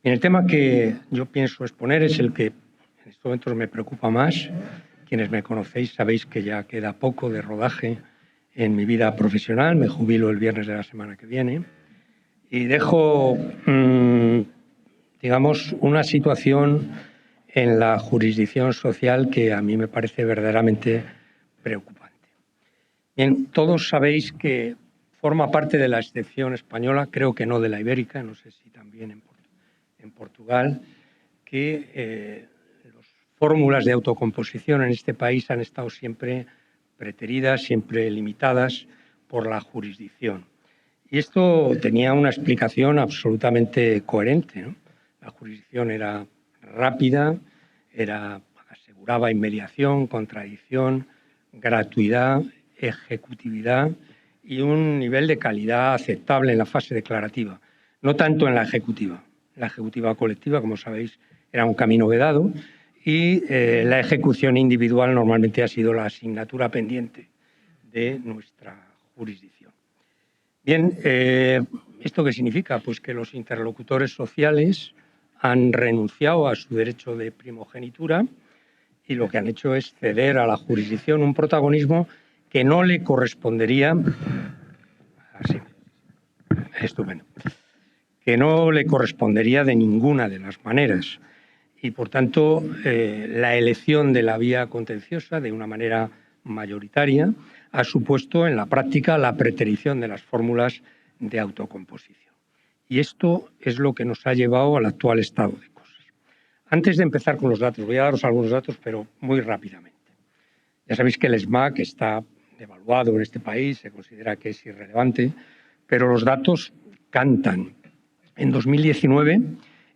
Bien, el tema que yo pienso exponer es el que en estos momentos me preocupa más. Quienes me conocéis sabéis que ya queda poco de rodaje en mi vida profesional. Me jubilo el viernes de la semana que viene y dejo, digamos, una situación en la jurisdicción social que a mí me parece verdaderamente preocupante. Bien, todos sabéis que forma parte de la excepción española, creo que no de la ibérica, no sé si también en Portugal, que las fórmulas de autocomposición en este país han estado siempre preteridas, siempre limitadas por la jurisdicción. Y esto tenía una explicación absolutamente coherente, ¿no? La jurisdicción era rápida, aseguraba inmediación, contradicción, gratuidad, ejecutividad y un nivel de calidad aceptable en la fase declarativa, no tanto en la ejecutiva. La ejecutiva colectiva, como sabéis, era un camino vedado y la ejecución individual normalmente ha sido la asignatura pendiente de nuestra jurisdicción. Bien, ¿esto qué significa? Pues que los interlocutores sociales han renunciado a su derecho de primogenitura y lo que han hecho es ceder a la jurisdicción un protagonismo que no le correspondería, así, estupendo, que no le correspondería de ninguna de las maneras. Y, por tanto, la elección de la vía contenciosa de una manera mayoritaria ha supuesto en la práctica la preterición de las fórmulas de autocomposición. Y esto es lo que nos ha llevado al actual estado de cosas. Antes de empezar con los datos, voy a daros algunos datos, pero muy rápidamente. Ya sabéis que el SMAC está devaluado en este país, se considera que es irrelevante, pero los datos cantan. En 2019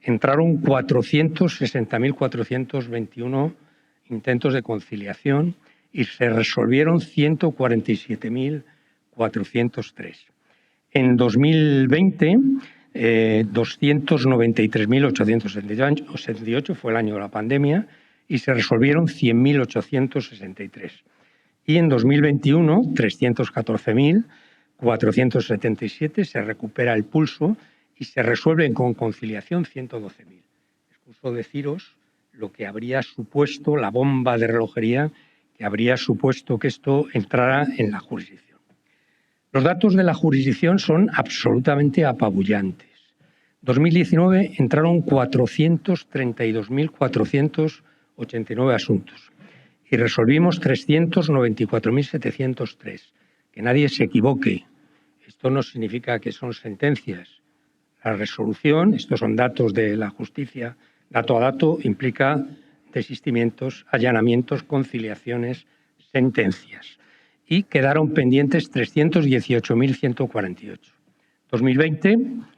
entraron 460.421 intentos de conciliación y se resolvieron 147.403. En 2020, 293.878 fue el año de la pandemia y se resolvieron 100.863. Y en 2021, 314.477, se recupera el pulso y se resuelven con conciliación 112.000. Excuso deciros lo que habría supuesto la bomba de relojería que habría supuesto que esto entrara en la jurisdicción. Los datos de la jurisdicción son absolutamente apabullantes. 2019 entraron 432.489 asuntos y resolvimos 394.703. Que nadie se equivoque. Esto no significa que son sentencias. La resolución, estos son datos de la justicia, dato a dato, implica desistimientos, allanamientos, conciliaciones, sentencias. Y quedaron pendientes 318.148. 2020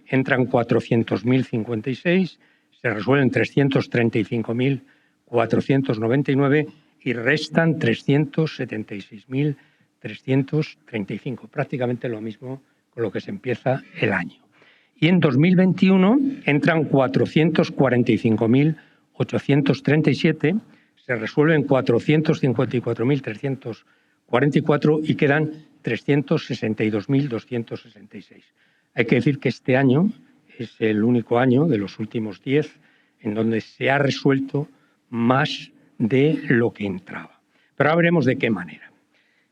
entran 400.056, se resuelven 335.499 y restan 376.335, prácticamente lo mismo con lo que se empieza el año. Y en 2021 entran 445.837, se resuelven 454.344 y quedan 362.266. Hay que decir que este año es el único año de los últimos 10 en donde se ha resuelto más de lo que entraba. Pero ahora veremos de qué manera.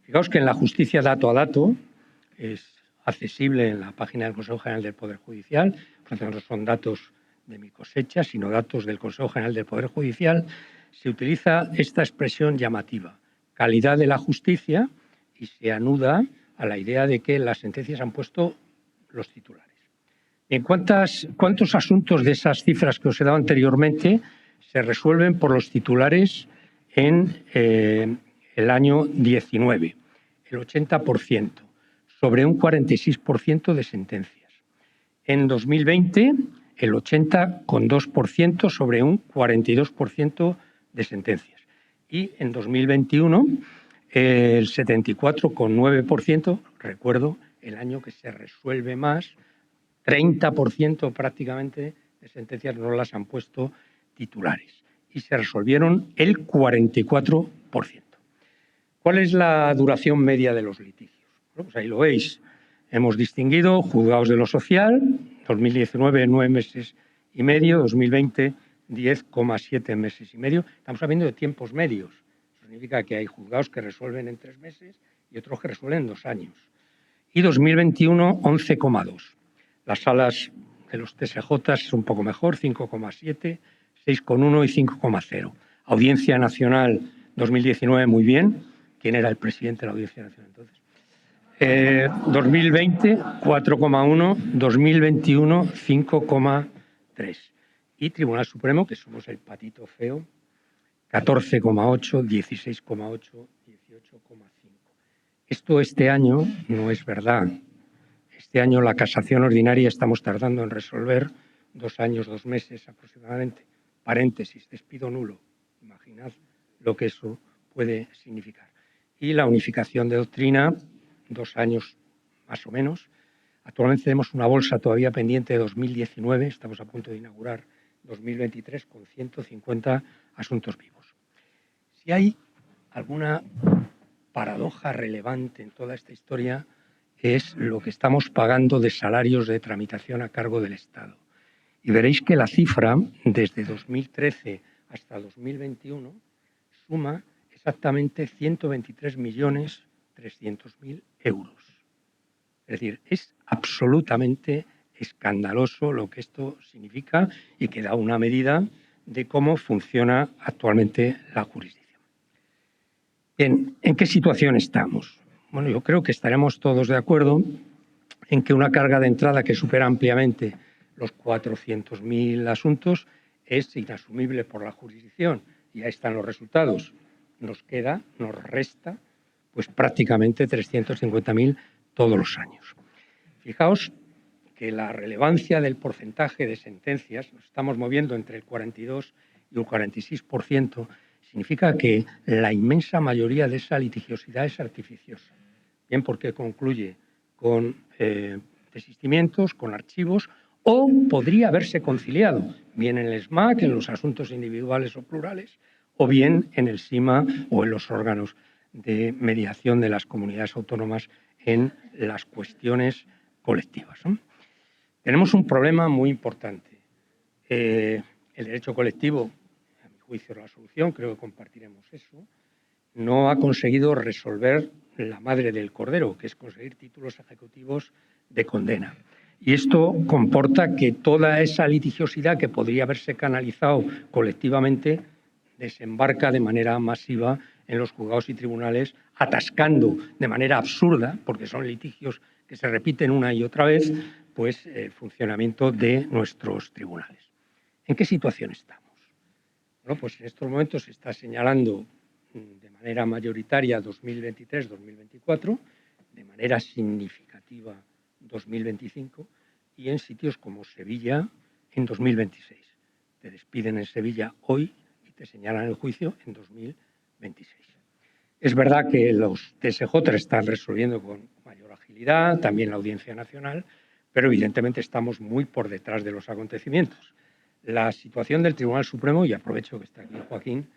Fijaos que en la justicia dato a dato es accesible en la página del Consejo General del Poder Judicial, por lo tanto no son datos de mi cosecha, sino datos del Consejo General del Poder Judicial, se utiliza esta expresión llamativa, calidad de la justicia, y se anuda a la idea de que las sentencias han puesto los titulares. ¿En cuántos asuntos de esas cifras que os he dado anteriormente se resuelven por los titulares en el año 19? El 80%, sobre un 46% de sentencias. En 2020, el 80,2% sobre un 42% de sentencias. Y en 2021, el 74,9%, recuerdo, el año que se resuelve más, 30% prácticamente de sentencias no las han puesto titulares y se resolvieron el 44%. ¿Cuál es la duración media de los litigios? Bueno, pues ahí lo veis. Hemos distinguido juzgados de lo social, 2019 9 meses y medio, 2020 10,7 meses y medio. Estamos hablando de tiempos medios. Eso significa que hay juzgados que resuelven en 3 meses y otros que resuelven en 2 años. Y 2021, 11,2. Las salas de los TSJ es un poco mejor, 5,7, 6,1 y 5,0. Audiencia Nacional 2019, muy bien. ¿Quién era el presidente de la Audiencia Nacional entonces? 2020, 4,1, 2021, 5,3. Y Tribunal Supremo, que somos el patito feo, 14,8, 16,8, 18,5. Esto este año no es verdad. Este año la casación ordinaria estamos tardando en resolver 2 años, 2 meses aproximadamente. Paréntesis, despido nulo. Imaginad lo que eso puede significar. Y la unificación de doctrina, 2 años más o menos. Actualmente tenemos una bolsa todavía pendiente de 2019, estamos a punto de inaugurar 2023 con 150 asuntos vivos. Si hay alguna paradoja relevante en toda esta historia, es lo que estamos pagando de salarios de tramitación a cargo del Estado. Y veréis que la cifra, desde 2013 hasta 2021, suma exactamente 123.300.000 euros. Es decir, es absolutamente escandaloso lo que esto significa y que da una medida de cómo funciona actualmente la jurisdicción. Bien, ¿en qué situación estamos? Bueno, yo creo que estaremos todos de acuerdo en que una carga de entrada que supera ampliamente los 400.000 asuntos es inasumible por la jurisdicción. Y ahí están los resultados. Nos resta, pues prácticamente 350.000 todos los años. Fijaos que la relevancia del porcentaje de sentencias, nos estamos moviendo entre el 42 y el 46%, significa que la inmensa mayoría de esa litigiosidad es artificiosa. Bien, porque concluye con desistimientos, con archivos, o podría haberse conciliado, bien en el SMAC, en los asuntos individuales o plurales, o bien en el SIMA o en los órganos de mediación de las comunidades autónomas en las cuestiones colectivas, ¿no? Tenemos un problema muy importante. El derecho colectivo, a mi juicio, la solución, creo que compartiremos eso, no ha conseguido resolver la madre del cordero, que es conseguir títulos ejecutivos de condena. Y esto comporta que toda esa litigiosidad que podría haberse canalizado colectivamente desembarca de manera masiva en los juzgados y tribunales, atascando de manera absurda, porque son litigios que se repiten una y otra vez, pues el funcionamiento de nuestros tribunales. ¿En qué situación estamos? Bueno, pues en estos momentos se está señalando de manera mayoritaria 2023-2024, de manera significativa 2025 y en sitios como Sevilla en 2026. Te despiden en Sevilla hoy y te señalan el juicio en 2026. Es verdad que los TSJ están resolviendo con mayor agilidad, también la Audiencia Nacional, pero evidentemente estamos muy por detrás de los acontecimientos. La situación del Tribunal Supremo, y aprovecho que está aquí Joaquín,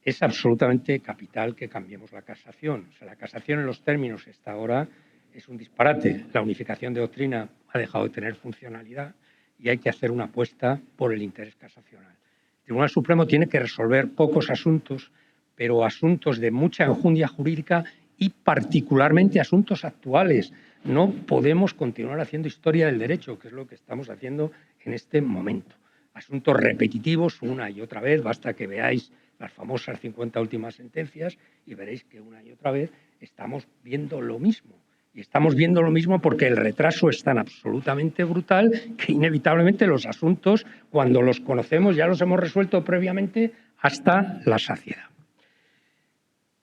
es absolutamente capital que cambiemos la casación. O sea, la casación en los términos hasta ahora es un disparate. La unificación de doctrina ha dejado de tener funcionalidad y hay que hacer una apuesta por el interés casacional. El Tribunal Supremo tiene que resolver pocos asuntos, pero asuntos de mucha enjundia jurídica y particularmente asuntos actuales. No podemos continuar haciendo historia del derecho, que es lo que estamos haciendo en este momento. Asuntos repetitivos una y otra vez, basta que veáis las famosas 50 últimas sentencias y veréis que una y otra vez estamos viendo lo mismo. Y estamos viendo lo mismo porque el retraso es tan absolutamente brutal que inevitablemente los asuntos, cuando los conocemos, ya los hemos resuelto previamente hasta la saciedad.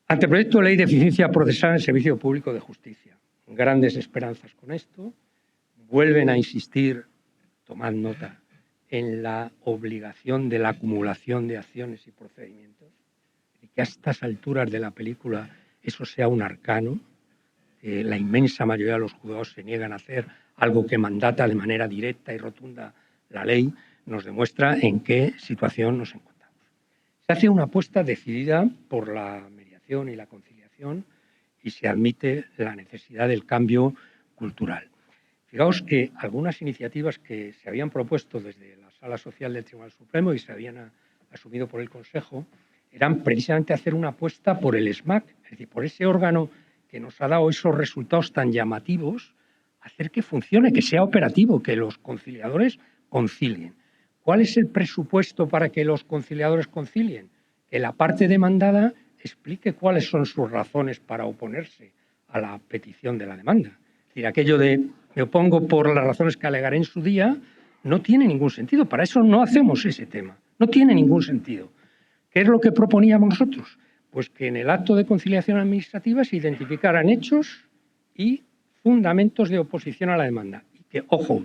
Anteproyecto de Ley de Eficiencia Procesal en el Servicio Público de Justicia. Grandes esperanzas con esto. Vuelven a insistir, tomad nota, en la obligación de la acumulación de acciones y procedimientos. Y que a estas alturas de la película eso sea un arcano. La inmensa mayoría de los juzgados se niegan a hacer algo que mandata de manera directa y rotunda la ley, nos demuestra en qué situación nos encontramos. Se hace una apuesta decidida por la mediación y la conciliación y se admite la necesidad del cambio cultural. Fijaos que algunas iniciativas que se habían propuesto desde la Sala Social del Tribunal Supremo y se habían asumido por el Consejo, eran precisamente hacer una apuesta por el SMAC, es decir, por ese órgano que nos ha dado esos resultados tan llamativos, hacer que funcione, que sea operativo, que los conciliadores concilien. ¿Cuál es el presupuesto para que los conciliadores concilien? Que la parte demandada explique cuáles son sus razones para oponerse a la petición de la demanda. Es decir, aquello de me opongo por las razones que alegaré en su día no tiene ningún sentido. Para eso no hacemos ese tema. No tiene ningún sentido. ¿Qué es lo que proponíamos nosotros? Pues que en el acto de conciliación administrativa se identificaran hechos y fundamentos de oposición a la demanda. Y que, ojo,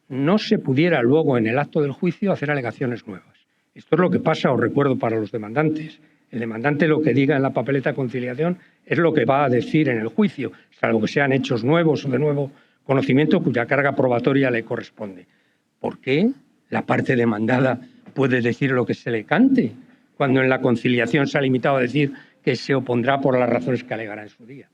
no se pudiera luego en el acto del juicio hacer alegaciones nuevas. Esto es lo que pasa, os recuerdo, para los demandantes. El demandante lo que diga en la papeleta de conciliación es lo que va a decir en el juicio, salvo que sean hechos nuevos o de nuevo conocimiento cuya carga probatoria le corresponde. ¿Por qué la parte demandada puede decir lo que se le cante, cuando en la conciliación se ha limitado a decir que se opondrá por las razones que alegará en su día?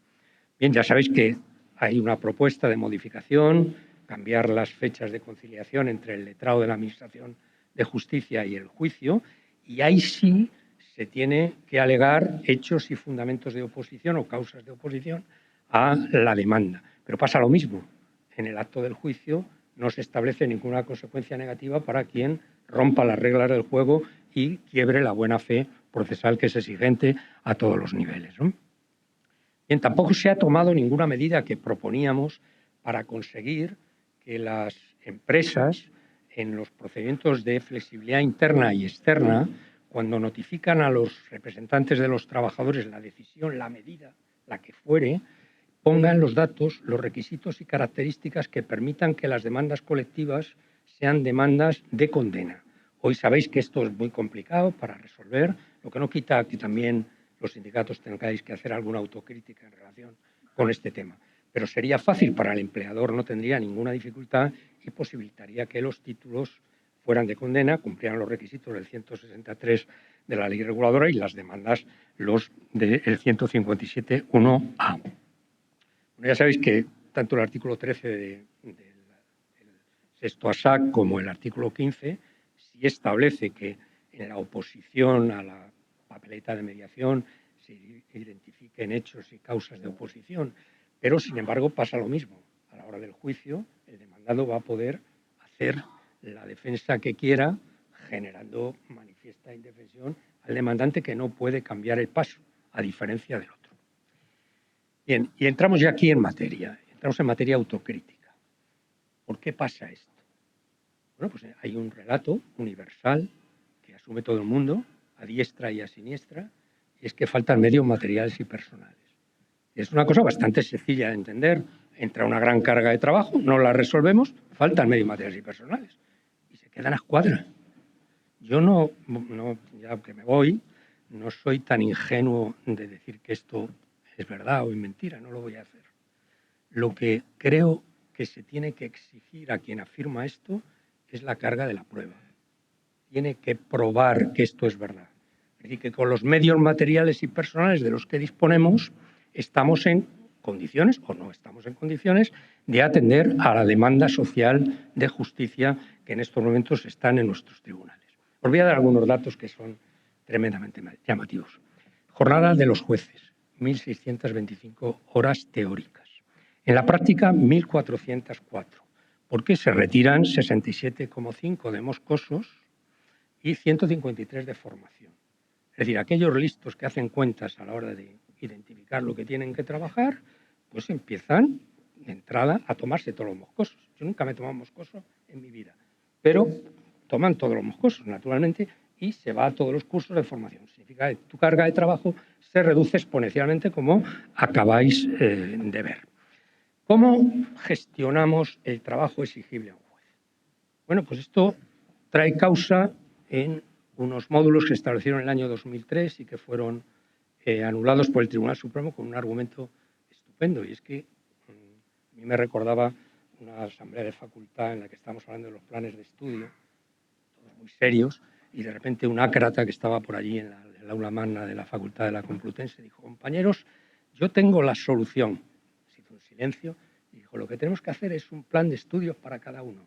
Bien, ya sabéis que hay una propuesta de modificación, cambiar las fechas de conciliación entre el letrado de la Administración de Justicia y el juicio, y ahí sí se tiene que alegar hechos y fundamentos de oposición o causas de oposición a la demanda. Pero pasa lo mismo. En el acto del juicio no se establece ninguna consecuencia negativa para quien rompa las reglas del juego y quiebre la buena fe procesal que es exigente a todos los niveles, ¿no? Bien, tampoco se ha tomado ninguna medida que proponíamos para conseguir que las empresas, en los procedimientos de flexibilidad interna y externa, cuando notifican a los representantes de los trabajadores la decisión, la medida, la que fuere, pongan los datos, los requisitos y características que permitan que las demandas colectivas sean demandas de condena. Hoy sabéis que esto es muy complicado para resolver, lo que no quita que también los sindicatos tengáis que hacer alguna autocrítica en relación con este tema. Pero sería fácil para el empleador, no tendría ninguna dificultad y posibilitaría que los títulos fueran de condena, cumplieran los requisitos del 163 de la ley reguladora y las demandas los del 157.1a. Bueno, ya sabéis que tanto el artículo 13 del sexto ASAC como el artículo 15 sí establece que en la oposición a la papeleta de mediación se identifiquen hechos y causas de oposición, pero sin embargo pasa lo mismo. A la hora del juicio, el demandado va a poder hacer la defensa que quiera, generando manifiesta indefensión al demandante, que no puede cambiar el paso, a diferencia del otro. Bien, y entramos ya aquí en materia, entramos en materia autocrítica. ¿Por qué pasa esto? Bueno, pues hay un relato universal que asume todo el mundo, a diestra y a siniestra, y es que faltan medios materiales y personales. Es una cosa bastante sencilla de entender. Entra una gran carga de trabajo, no la resolvemos, faltan medios materiales y personales, y se quedan a escuadra. Yo no, ya que me voy, no soy tan ingenuo de decir que esto es verdad o es mentira, no lo voy a hacer. Lo que creo que se tiene que exigir a quien afirma esto es la carga de la prueba. Tiene que probar que esto es verdad. Es decir, que con los medios materiales y personales de los que disponemos estamos en condiciones o no estamos en condiciones de atender a la demanda social de justicia que en estos momentos están en nuestros tribunales. Os voy a dar algunos datos que son tremendamente llamativos. Jornada de los jueces, 1.625 horas teóricas. En la práctica, 1.404, porque se retiran 67,5 de moscosos y 153 de formación. Es decir, aquellos listos que hacen cuentas a la hora de identificar lo que tienen que trabajar, pues empiezan de entrada a tomarse todos los moscosos. Yo nunca me he tomado un moscoso en mi vida, pero toman todos los moscosos, naturalmente, y se va a todos los cursos de formación. Significa que tu carga de trabajo se reduce exponencialmente, como acabáis de ver. ¿Cómo gestionamos el trabajo exigible a un juez? Bueno, pues esto trae causa en unos módulos que se establecieron en el año 2003 y que fueron anulados por el Tribunal Supremo con un argumento estupendo, y es que a mí me recordaba una asamblea de facultad en la que estábamos hablando de los planes de estudio, todos muy serios, y de repente un ácrata que estaba por allí en el aula magna de la Facultad de la Complutense dijo: compañeros, yo tengo la solución. Se hizo un silencio y dijo: lo que tenemos que hacer es un plan de estudios para cada uno.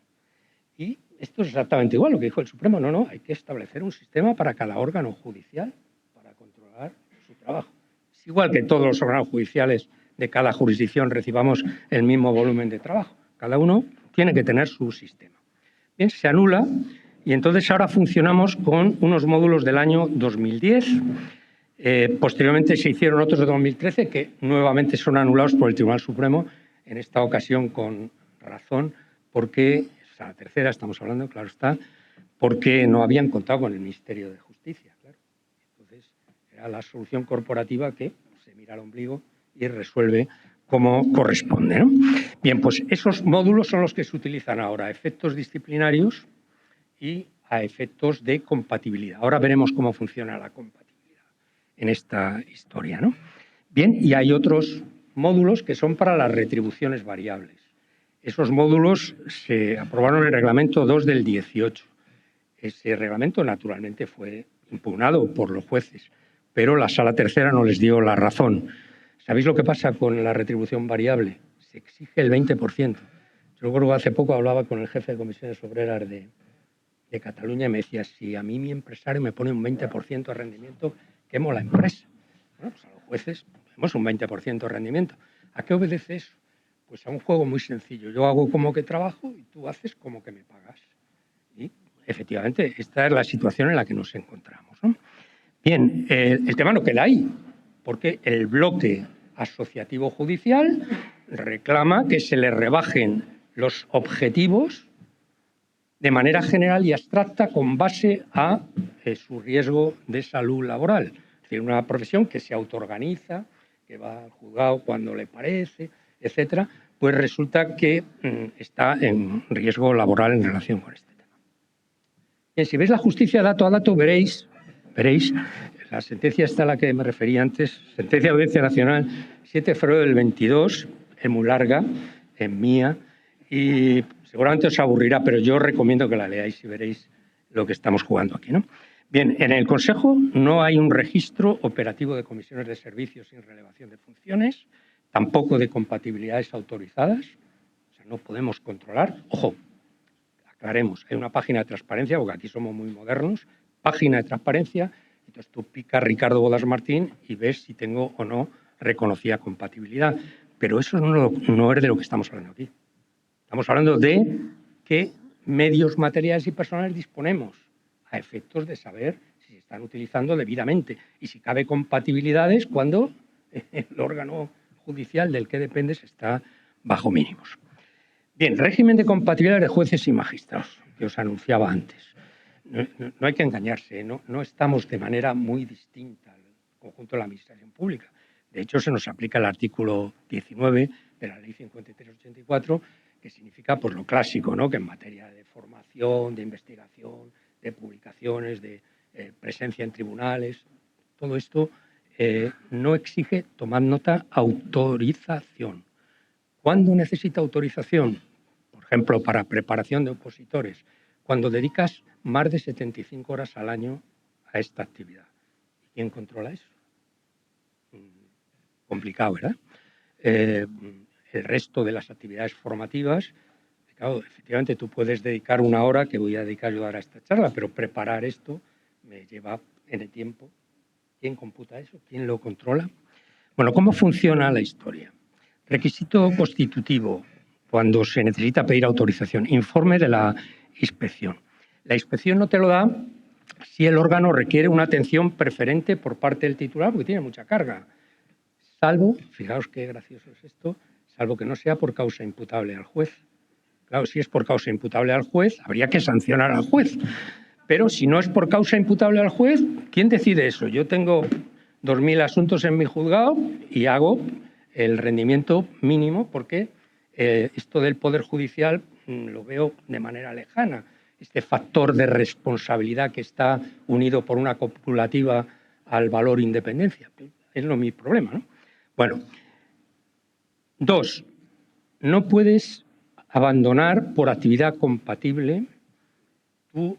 Y esto es exactamente igual, lo que dijo el Supremo. No, hay que establecer un sistema para cada órgano judicial para controlar su trabajo. Es igual que todos los órganos judiciales de cada jurisdicción recibamos el mismo volumen de trabajo. Cada uno tiene que tener su sistema. Bien, se anula y entonces ahora funcionamos con unos módulos del año 2010. Posteriormente se hicieron otros de 2013 que nuevamente son anulados por el Tribunal Supremo, en esta ocasión con razón, porque, a la tercera estamos hablando, claro está, porque no habían contado con el Ministerio de Justicia. Claro. Entonces era la solución corporativa que se mira al ombligo y resuelve como corresponde, ¿no? Bien, pues esos módulos son los que se utilizan ahora a efectos disciplinarios y a efectos de compatibilidad. Ahora veremos cómo funciona la compatibilidad en esta historia, ¿no? Bien, y hay otros módulos que son para las retribuciones variables. Esos módulos se aprobaron en el reglamento 2 del 18. Ese reglamento, naturalmente, fue impugnado por los jueces, pero la Sala Tercera no les dio la razón. ¿Sabéis lo que pasa con la retribución variable? Se exige el 20%. Yo recuerdo que hace poco hablaba con el jefe de comisiones obreras de Cataluña y me decía, si a mí mi empresario me pone un 20% de rendimiento, quemo la empresa. Bueno, pues a los jueces ponemos un 20% de rendimiento. ¿A qué obedece eso? Pues a un juego muy sencillo. Yo hago como que trabajo y tú haces como que me pagas. Y efectivamente, esta es la situación en la que nos encontramos, ¿no? Bien, el tema no queda ahí, porque el bloque asociativo judicial reclama que se le rebajen los objetivos de manera general y abstracta con base a su riesgo de salud laboral. Es decir, una profesión que se autoorganiza, que va al juzgado cuando le parece, etcétera, pues resulta que está en riesgo laboral en relación con este tema. Bien, si veis la justicia dato a dato, veréis, la sentencia esta a la que me refería antes, sentencia de Audiencia Nacional, 7 de febrero del 22, es muy larga, es mía, y seguramente os aburrirá, pero yo os recomiendo que la leáis y veréis lo que estamos jugando aquí, ¿no? Bien, en el Consejo no hay un registro operativo de comisiones de servicios sin relevación de funciones, tampoco de compatibilidades autorizadas, o sea, no podemos controlar. Ojo, aclaremos, hay una página de transparencia, porque aquí somos muy modernos, página de transparencia, entonces tú picas Ricardo Bodas Martín y ves si tengo o no reconocida compatibilidad, pero eso no es de lo que estamos hablando aquí. Estamos hablando de qué medios materiales y personales disponemos a efectos de saber si se están utilizando debidamente y si cabe compatibilidades cuando el órgano judicial del que dependes está bajo mínimos. Bien, régimen de compatibilidad de jueces y magistrados, que os anunciaba antes. No hay que engañarse, no estamos de manera muy distinta al conjunto de la administración pública. De hecho, se nos aplica el artículo 19 de la Ley 5384, que significa pues, lo clásico, ¿no? Que en materia de formación, de investigación, de publicaciones, de presencia en tribunales, todo esto no exige, tomad nota, autorización. ¿Cuándo necesita autorización? Por ejemplo, para preparación de opositores, cuando dedicas más de 75 horas al año a esta actividad. ¿Quién controla eso? Complicado, ¿verdad? El resto de las actividades formativas, claro, efectivamente tú puedes dedicar una hora que voy a dedicar yo ahora a esta charla, pero preparar esto me lleva en el tiempo. ¿Quién computa eso? ¿Quién lo controla? Bueno, ¿cómo funciona la historia? Requisito constitutivo, cuando se necesita pedir autorización, informe de la inspección. La inspección no te lo da si el órgano requiere una atención preferente por parte del titular, porque tiene mucha carga. Salvo, fijaos qué gracioso es esto, salvo que no sea por causa imputable al juez. Claro, si es por causa imputable al juez, habría que sancionar al juez. Pero si no es por causa imputable al juez, ¿quién decide eso? Yo tengo 2.000 asuntos en mi juzgado y hago el rendimiento mínimo porque esto del Poder Judicial lo veo de manera lejana. Este factor de responsabilidad que está unido por una copulativa al valor independencia. Es no mi problema, ¿no? Bueno, 2. No puedes abandonar por actividad compatible tu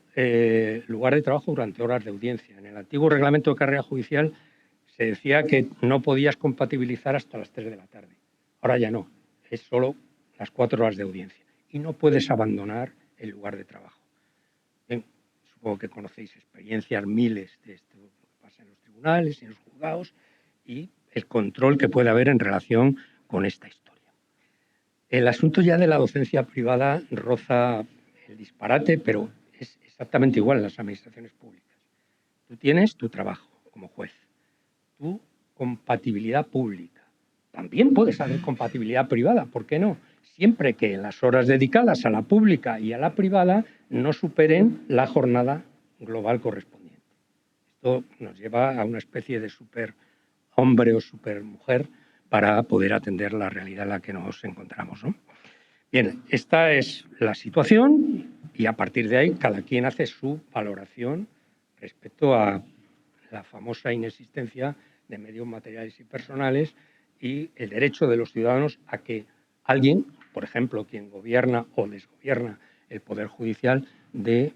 lugar de trabajo durante horas de audiencia. En el antiguo reglamento de carrera judicial se decía que no podías compatibilizar hasta las 3 de la tarde. Ahora ya no, es solo las 4 horas de audiencia. Y no puedes abandonar el lugar de trabajo. Bien, supongo que conocéis experiencias miles de esto que pasa en los tribunales, en los juzgados, y el control que puede haber en relación con esta historia. El asunto ya de la docencia privada roza el disparate, pero es exactamente igual en las administraciones públicas. Tú tienes tu trabajo como juez, tu compatibilidad pública. También puedes haber compatibilidad privada, ¿por qué no? Siempre que las horas dedicadas a la pública y a la privada no superen la jornada global correspondiente. Esto nos lleva a una especie de superhombre o supermujer para poder atender la realidad en la que nos encontramos, ¿no? Bien, esta es la situación y a partir de ahí cada quien hace su valoración respecto a la famosa inexistencia de medios materiales y personales y el derecho de los ciudadanos a que alguien, por ejemplo, quien gobierna o desgobierna el Poder Judicial, dé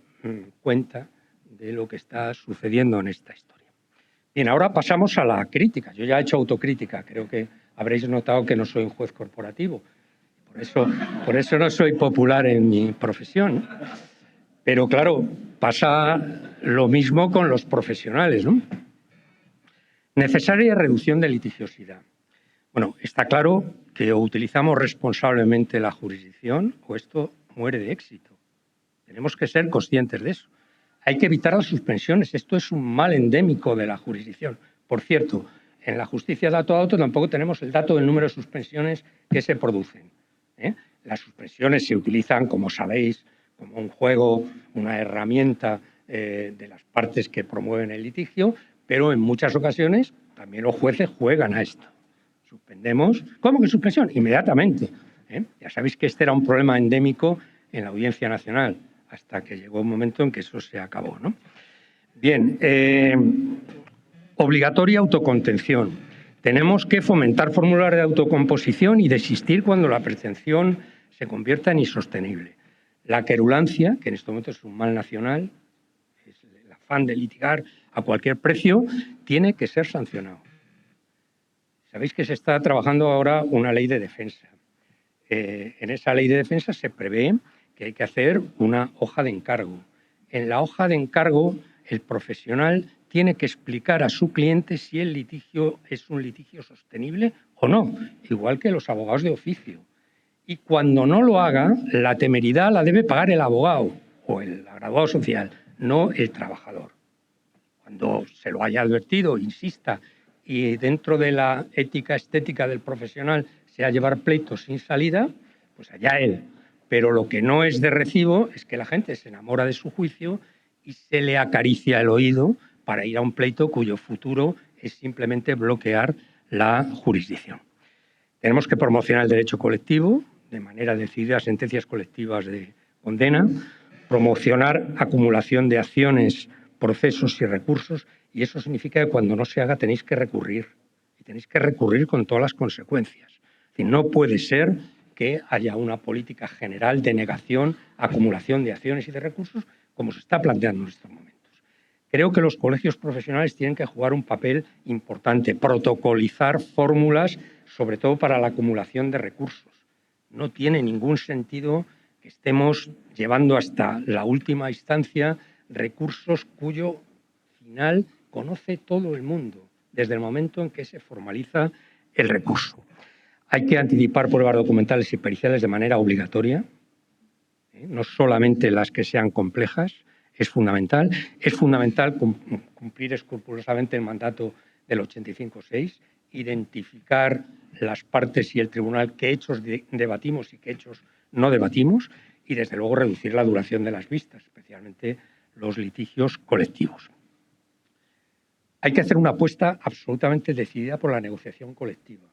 cuenta de lo que está sucediendo en esta historia. Bien, ahora pasamos a la crítica. Yo ya he hecho autocrítica, creo que habréis notado que no soy un juez corporativo. Por eso no soy popular en mi profesión. Pero claro, pasa lo mismo con los profesionales, ¿no? Necesaria reducción de litigiosidad. Bueno, está claro que o utilizamos responsablemente la jurisdicción o esto muere de éxito. Tenemos que ser conscientes de eso. Hay que evitar las suspensiones. Esto es un mal endémico de la jurisdicción. Por cierto, en la justicia dato a dato tampoco tenemos el dato del número de suspensiones que se producen. Las suspensiones se utilizan, como sabéis, como un juego, una herramienta de las partes que promueven el litigio, pero en muchas ocasiones también los jueces juegan a esto. Suspendemos. ¿Cómo que suspensión? Inmediatamente. Ya sabéis que este era un problema endémico en la Audiencia Nacional, hasta que llegó un momento en que eso se acabó, ¿no? Bien, obligatoria autocontención. Tenemos que fomentar fórmulas de autocomposición y desistir cuando la pretensión se convierta en insostenible. La querulancia, que en este momento es un mal nacional, es el afán de litigar a cualquier precio, tiene que ser sancionado. Sabéis que se está trabajando ahora una ley de defensa. En esa ley de defensa se prevé que hay que hacer una hoja de encargo. En la hoja de encargo, el profesional tiene que explicar a su cliente si el litigio es un litigio sostenible o no, igual que los abogados de oficio. Y cuando no lo haga, la temeridad la debe pagar el abogado o el agravado social, no el trabajador. Cuando se lo haya advertido, insista, y dentro de la ética estética del profesional sea llevar pleitos sin salida, pues allá él. Pero lo que no es de recibo es que la gente se enamora de su juicio y se le acaricia el oído para ir a un pleito cuyo futuro es simplemente bloquear la jurisdicción. Tenemos que promocionar el derecho colectivo de manera decidida, sentencias colectivas de condena, promocionar acumulación de acciones, procesos y recursos, y eso significa que cuando no se haga tenéis que recurrir, y tenéis que recurrir con todas las consecuencias. Es decir, no puede ser que haya una política general de negación, acumulación de acciones y de recursos, como se está planteando en estos momentos. Creo que los colegios profesionales tienen que jugar un papel importante, protocolizar fórmulas, sobre todo para la acumulación de recursos. No tiene ningún sentido que estemos llevando hasta la última instancia recursos cuyo final conoce todo el mundo, desde el momento en que se formaliza el recurso. Hay que anticipar pruebas documentales y periciales de manera obligatoria, no solamente las que sean complejas, es fundamental. Es fundamental cumplir escrupulosamente el mandato del 85.6, identificar las partes y el tribunal qué hechos debatimos y qué hechos no debatimos y, desde luego, reducir la duración de las vistas, especialmente los litigios colectivos. Hay que hacer una apuesta absolutamente decidida por la negociación colectiva,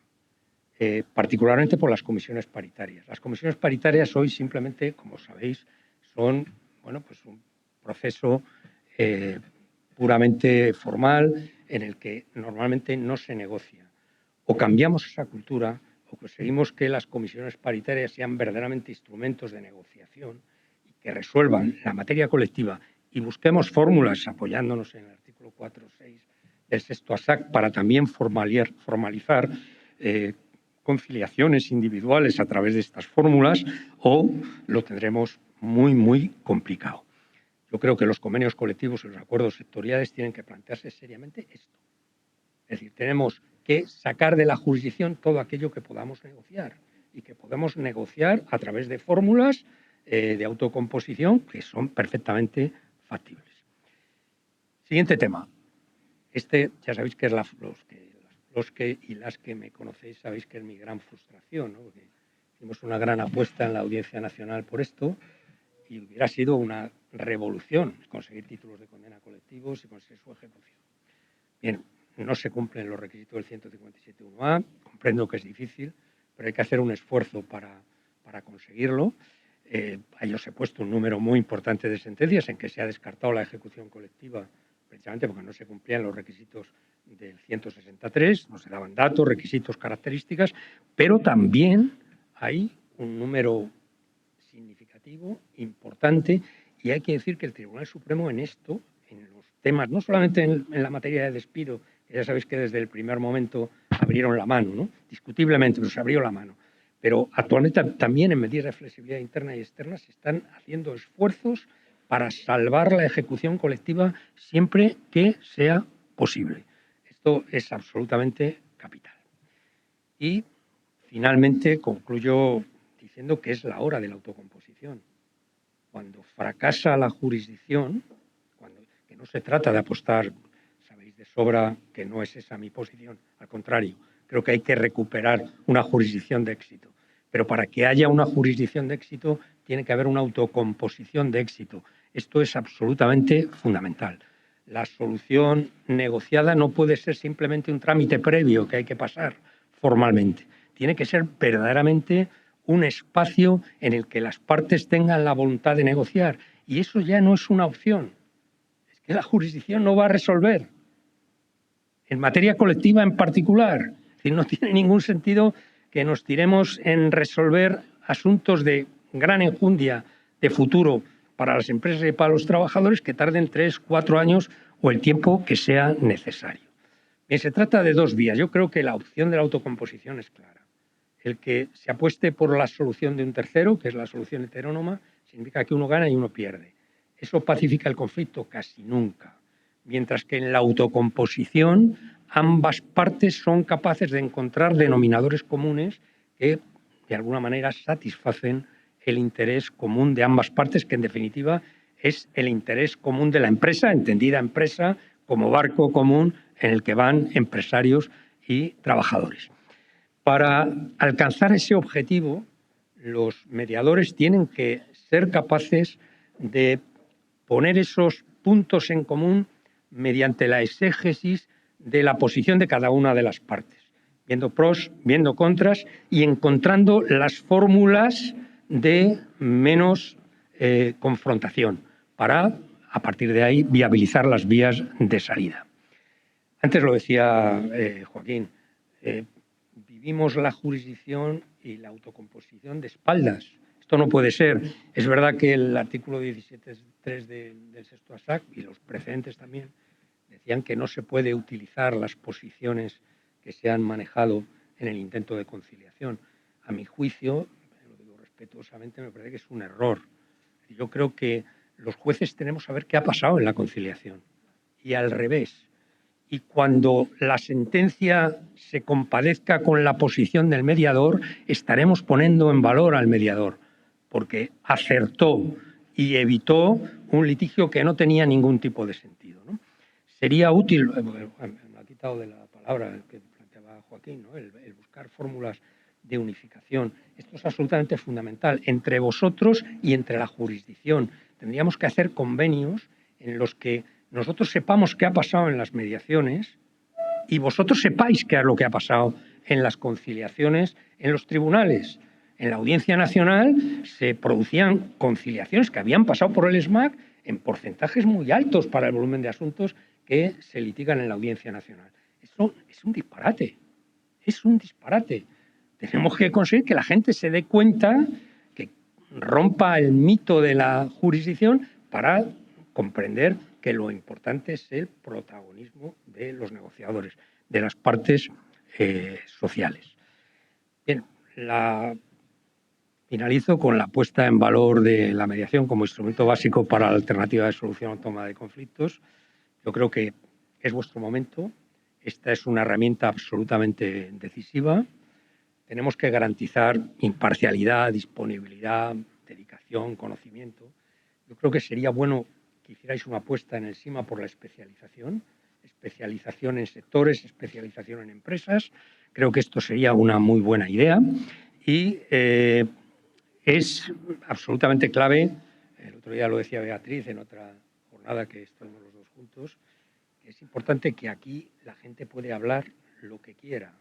particularmente por las comisiones paritarias. Las comisiones paritarias hoy simplemente, como sabéis, son pues un proceso puramente formal en el que normalmente no se negocia. O cambiamos esa cultura o conseguimos que las comisiones paritarias sean verdaderamente instrumentos de negociación y que resuelvan la materia colectiva y busquemos fórmulas apoyándonos en el artículo 4.6 del sexto ASAC para también formalizar conciliaciones individuales a través de estas fórmulas, o lo tendremos muy, muy complicado. Yo creo que los convenios colectivos y los acuerdos sectoriales tienen que plantearse seriamente esto. Es decir, tenemos que sacar de la jurisdicción todo aquello que podamos negociar y que podemos negociar a través de fórmulas de autocomposición que son perfectamente factibles. Siguiente tema. Ya sabéis que es los que y las que me conocéis sabéis que es mi gran frustración, ¿no? Porque hicimos una gran apuesta en la Audiencia Nacional por esto y hubiera sido una revolución conseguir títulos de condena colectivos y conseguir su ejecución. Bien, no se cumplen los requisitos del 157.1a, comprendo que es difícil, pero hay que hacer un esfuerzo para conseguirlo. Ahí os he puesto un número muy importante de sentencias en que se ha descartado la ejecución colectiva precisamente porque no se cumplían los requisitos del 163, no se daban datos, requisitos, características, pero también hay un número significativo, importante, y hay que decir que el Tribunal Supremo en esto, en los temas, no solamente en la materia de despido, que ya sabéis que desde el primer momento abrieron la mano, ¿no? Discutiblemente, pero se abrió la mano. Pero actualmente también en medidas de flexibilidad interna y externa se están haciendo esfuerzos para salvar la ejecución colectiva siempre que sea posible. Esto es absolutamente capital. Y finalmente concluyo diciendo que es la hora de la autocomposición. Cuando fracasa la jurisdicción, que no se trata de apostar, sabéis de sobra que no es esa mi posición, al contrario, creo que hay que recuperar una jurisdicción de éxito. Pero para que haya una jurisdicción de éxito tiene que haber una autocomposición de éxito. Esto es absolutamente fundamental. La solución negociada no puede ser simplemente un trámite previo que hay que pasar formalmente. Tiene que ser verdaderamente un espacio en el que las partes tengan la voluntad de negociar. Y eso ya no es una opción. Es que la jurisdicción no va a resolver. En materia colectiva en particular. Es decir, no tiene ningún sentido que nos tiremos en resolver asuntos de gran enjundia de futuro para las empresas y para los trabajadores que tarden 3, 4 años o el tiempo que sea necesario. Bien, se trata de dos vías. Yo creo que la opción de la autocomposición es clara. El que se apueste por la solución de un tercero, que es la solución heterónoma, significa que uno gana y uno pierde. ¿Eso pacifica el conflicto? Casi nunca. Mientras que en la autocomposición ambas partes son capaces de encontrar denominadores comunes que de alguna manera satisfacen el interés común de ambas partes, que en definitiva es el interés común de la empresa, entendida empresa como barco común en el que van empresarios y trabajadores. Para alcanzar ese objetivo, los mediadores tienen que ser capaces de poner esos puntos en común mediante la exégesis de la posición de cada una de las partes, viendo pros, viendo contras y encontrando las fórmulas de menos confrontación para, a partir de ahí, viabilizar las vías de salida. Antes lo decía Joaquín, vivimos la jurisdicción y la autocomposición de espaldas. Esto no puede ser. Es verdad que el artículo 17.3 del sexto ASAC y los precedentes también decían que no se puede utilizar las posiciones que se han manejado en el intento de conciliación. A mi juicio, lo digo respetuosamente, me parece que es un error. Yo creo que los jueces tenemos que saber qué ha pasado en la conciliación y al revés. Y cuando la sentencia se compadezca con la posición del mediador, estaremos poniendo en valor al mediador, porque acertó y evitó un litigio que no tenía ningún tipo de sentido, ¿no? Sería útil, me ha quitado de la palabra que planteaba Joaquín, ¿no? el buscar fórmulas de unificación. Esto es absolutamente fundamental entre vosotros y entre la jurisdicción. Tendríamos que hacer convenios en los que nosotros sepamos qué ha pasado en las mediaciones y vosotros sepáis qué es lo que ha pasado en las conciliaciones en los tribunales. En la Audiencia Nacional se producían conciliaciones que habían pasado por el SMAC en porcentajes muy altos para el volumen de asuntos que se litigan en la Audiencia Nacional. Eso es un disparate, es un disparate. Tenemos que conseguir que la gente se dé cuenta, que rompa el mito de la jurisdicción para comprender que lo importante es el protagonismo de los negociadores, de las partes sociales. Bien, Finalizo con la puesta en valor de la mediación como instrumento básico para la alternativa de solución autónoma de conflictos. Yo creo que es vuestro momento. Esta es una herramienta absolutamente decisiva. Tenemos que garantizar imparcialidad, disponibilidad, dedicación, conocimiento. Yo creo que sería bueno que hicierais una apuesta en el SIMA por la especialización en sectores, especialización en empresas. Creo que esto sería una muy buena idea y es absolutamente clave. El otro día lo decía Beatriz en otra jornada que estuvimos los dos juntos, que es importante que aquí la gente puede hablar lo que quiera.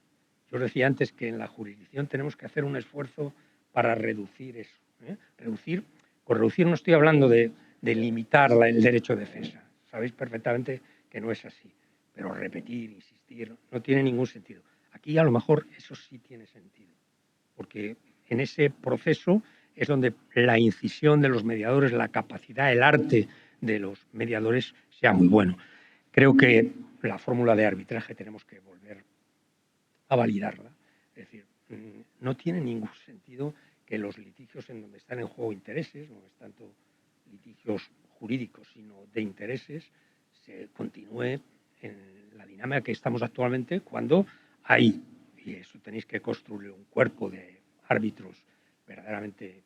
Yo os decía antes que en la jurisdicción tenemos que hacer un esfuerzo para reducir eso. Con reducir no estoy hablando de limitar el derecho de defensa. Sabéis perfectamente que no es así. Pero repetir, insistir, no tiene ningún sentido. Aquí a lo mejor eso sí tiene sentido. Porque en ese proceso es donde la incisión de los mediadores, la capacidad, el arte de los mediadores sea muy bueno. Creo que la fórmula de arbitraje tenemos que volver a validarla. Es decir, no tiene ningún sentido que los litigios en donde están en juego intereses, no es tanto litigios jurídicos, sino de intereses, se continúe en la dinámica que estamos actualmente cuando hay, y eso tenéis que construir un cuerpo de árbitros verdaderamente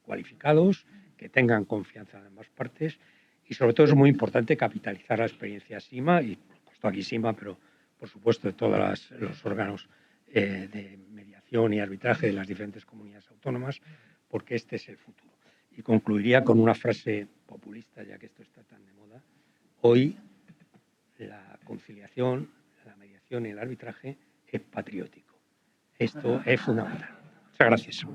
cualificados, que tengan confianza en ambas partes y sobre todo es muy importante capitalizar la experiencia SIMA y por supuesto aquí SIMA, pero por supuesto de todos los órganos de mediación y arbitraje de las diferentes comunidades autónomas, porque este es el futuro. Y concluiría con una frase populista, ya que esto está tan de moda. Hoy la conciliación, la mediación y el arbitraje es patriótico. Esto es fundamental. Muchas gracias.